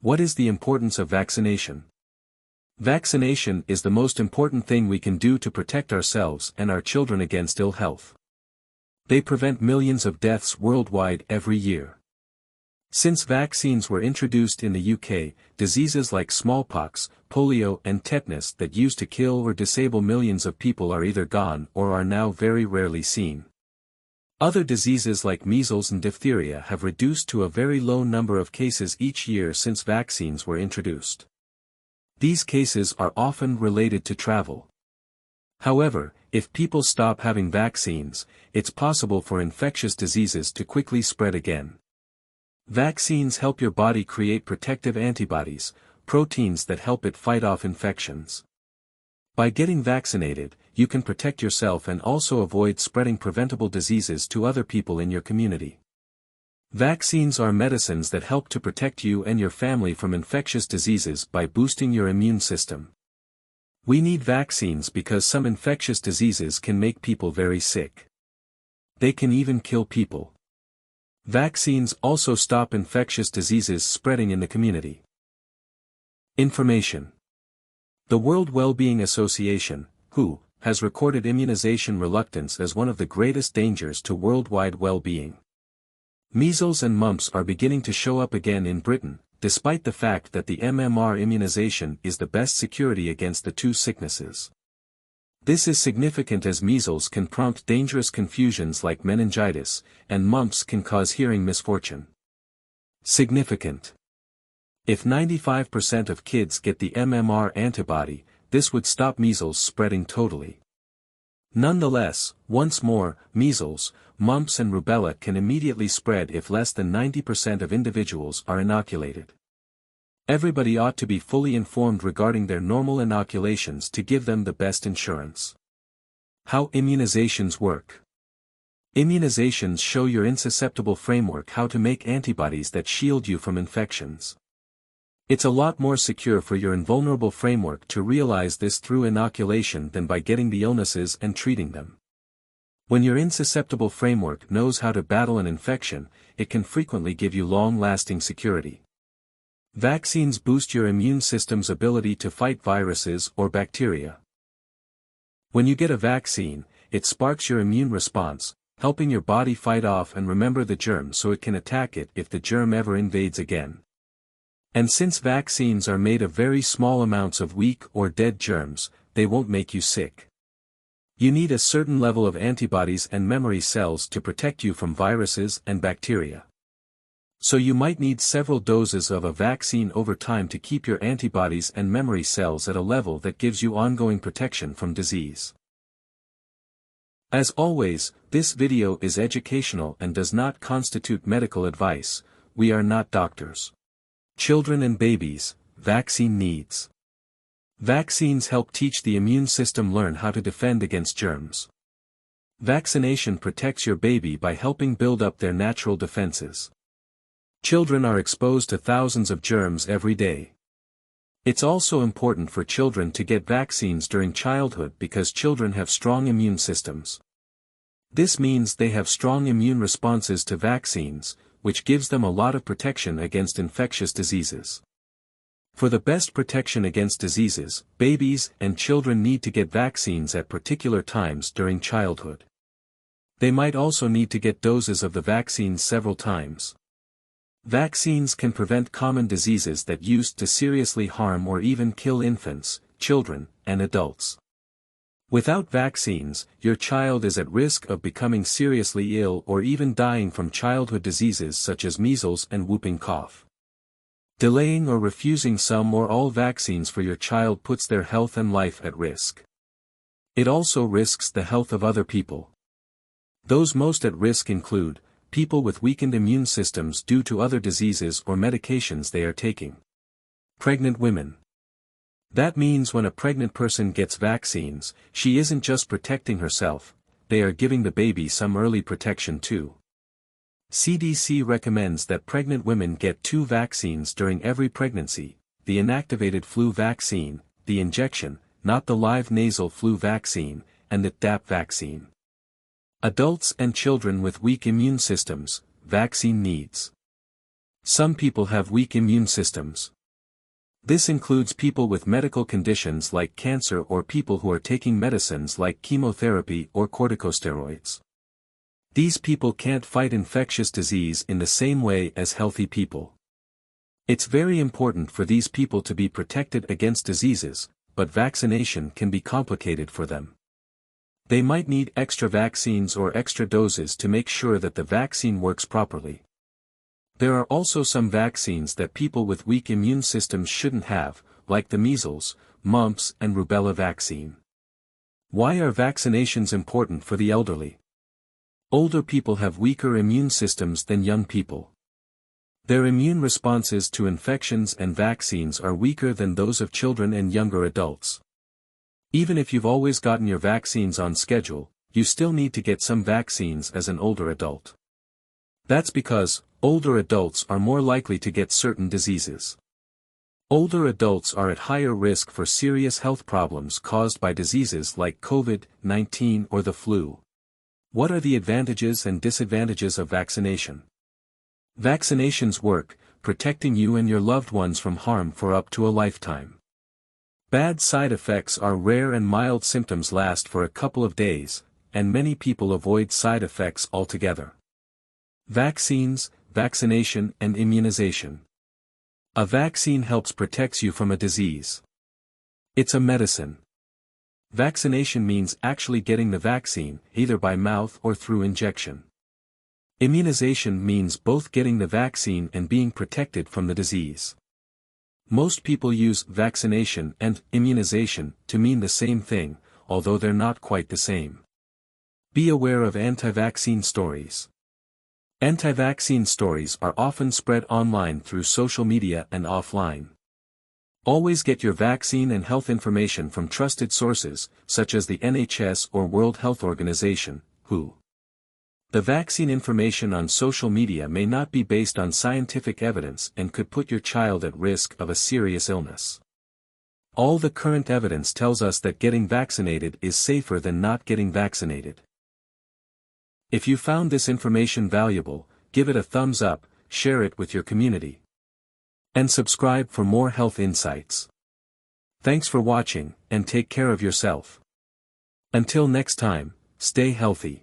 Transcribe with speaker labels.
Speaker 1: What is the importance of vaccination? Vaccination is the most important thing we can do to protect ourselves and our children against ill health. They prevent millions of deaths worldwide every year. Since vaccines were introduced in the UK, diseases like smallpox, polio and tetanus that used to kill or disable millions of people are either gone or are now very rarely seen. Other diseases like measles and diphtheria have reduced to a very low number of cases each year since vaccines were introduced. These cases are often related to travel. However, if people stop having vaccines, it's possible for infectious diseases to quickly spread again. Vaccines help your body create protective antibodies, proteins that help it fight off infections. By getting vaccinated, you can protect yourself and also avoid spreading preventable diseases to other people in your community. Vaccines are medicines that help to protect you and your family from infectious diseases by boosting your immune system. We need vaccines because some infectious diseases can make people very sick. They can even kill people. Vaccines also stop infectious diseases spreading in the community. Information. The World Well-Being Association, WHO, has recorded immunization reluctance as one of the greatest dangers to worldwide well-being. Measles and mumps are beginning to show up again in Britain, despite the fact that the MMR immunization is the best security against the two sicknesses. This is significant as measles can prompt dangerous confusions like meningitis, and mumps can cause hearing misfortune. Significant. If 95% of kids get the MMR antibody, this would stop measles spreading totally. Nonetheless, once more, measles, mumps and rubella can immediately spread if less than 90% of individuals are inoculated. Everybody ought to be fully informed regarding their normal inoculations to give them the best insurance. How immunizations work. Immunizations show your insusceptible framework how to make antibodies that shield you from infections. It's a lot more secure for your invulnerable framework to realize this through inoculation than by getting the illnesses and treating them. When your insusceptible framework knows how to battle an infection, it can frequently give you long-lasting security. Vaccines boost your immune system's ability to fight viruses or bacteria. When you get a vaccine, it sparks your immune response, helping your body fight off and remember the germ so it can attack it if the germ ever invades again. And since vaccines are made of very small amounts of weak or dead germs, they won't make you sick. You need a certain level of antibodies and memory cells to protect you from viruses and bacteria. So you might need several doses of a vaccine over time to keep your antibodies and memory cells at a level that gives you ongoing protection from disease. As always, this video is educational and does not constitute medical advice. We are not doctors. Children and babies, vaccine needs. Vaccines help teach the immune system learn how to defend against germs. Vaccination protects your baby by helping build up their natural defenses. Children are exposed to thousands of germs every day. It's also important for children to get vaccines during childhood because children have strong immune systems. This means they have strong immune responses to vaccines, which gives them a lot of protection against infectious diseases. For the best protection against diseases, babies and children need to get vaccines at particular times during childhood. They might also need to get doses of the vaccines several times. Vaccines can prevent common diseases that used to seriously harm or even kill infants, children, and adults. Without vaccines, your child is at risk of becoming seriously ill or even dying from childhood diseases such as measles and whooping cough. Delaying or refusing some or all vaccines for your child puts their health and life at risk. It also risks the health of other people. Those most at risk include people with weakened immune systems due to other diseases or medications they are taking. Pregnant women. That means when a pregnant person gets vaccines, she isn't just protecting herself, they are giving the baby some early protection too. CDC recommends that pregnant women get 2 vaccines during every pregnancy, the inactivated flu vaccine, the injection, not the live nasal flu vaccine, and the DAP vaccine. Adults and children with weak immune systems, vaccine needs. Some people have weak immune systems. This includes people with medical conditions like cancer or people who are taking medicines like chemotherapy or corticosteroids. These people can't fight infectious disease in the same way as healthy people. It's very important for these people to be protected against diseases, but vaccination can be complicated for them. They might need extra vaccines or extra doses to make sure that the vaccine works properly. There are also some vaccines that people with weak immune systems shouldn't have, like the measles, mumps and rubella vaccine. Why are vaccinations important for the elderly? Older people have weaker immune systems than young people. Their immune responses to infections and vaccines are weaker than those of children and younger adults. Even if you've always gotten your vaccines on schedule, you still need to get some vaccines as an older adult. That's because older adults are more likely to get certain diseases. Older adults are at higher risk for serious health problems caused by diseases like COVID-19 or the flu. What are the advantages and disadvantages of vaccination? Vaccinations work, protecting you and your loved ones from harm for up to a lifetime. Bad side effects are rare and mild symptoms last for a couple of days, and many people avoid side effects altogether. Vaccines, vaccination and immunization. A vaccine helps protect you from a disease. It's a medicine. Vaccination means actually getting the vaccine, either by mouth or through injection. Immunization means both getting the vaccine and being protected from the disease. Most people use vaccination and immunization to mean the same thing, although they're not quite the same. Be aware of anti-vaccine stories. Anti-vaccine stories are often spread online through social media and offline. Always get your vaccine and health information from trusted sources, such as the NHS or World Health Organization, WHO. The vaccine information on social media may not be based on scientific evidence and could put your child at risk of a serious illness. All the current evidence tells us that getting vaccinated is safer than not getting vaccinated. If you found this information valuable, give it a thumbs up, share it with your community. And subscribe for more health insights. Thanks for watching, and take care of yourself. Until next time, stay healthy.